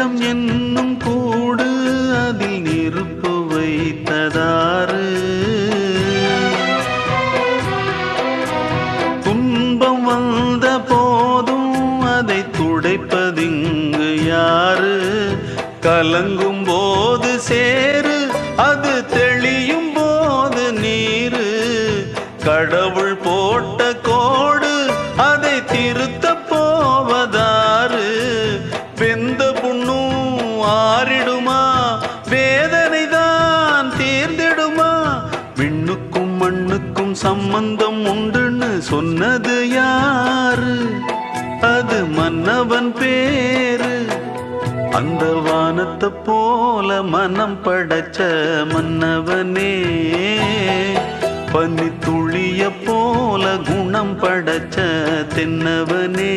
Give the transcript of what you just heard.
நெஞ்சம் என்னும் கூடு அதில் நெருப்பு வைத்ததாறு. துன்பம் வந்த போதும் அதை துடைப்பதிங்கு யாரு? கலங்கும் போது சேரு, அது தெளியும் போது நீரு. கடவுள் போட்ட கோடு அதை திருத்த போவதாறு? வெந்த புண்ணும் ஆறிடுமா? வேதனை தான் தீர்ந்திடுமா? விண்ணுக்கும் மண்ணுக்கும் சம்பந்தம் உண்டுன்னு சொன்னது யாரு? அது மன்னவன் பேரு. அந்த வானத்தை போல மனம் படைச்ச மன்னவனே, பனி துளிய போல குணம் படைச்ச தென்னவனே.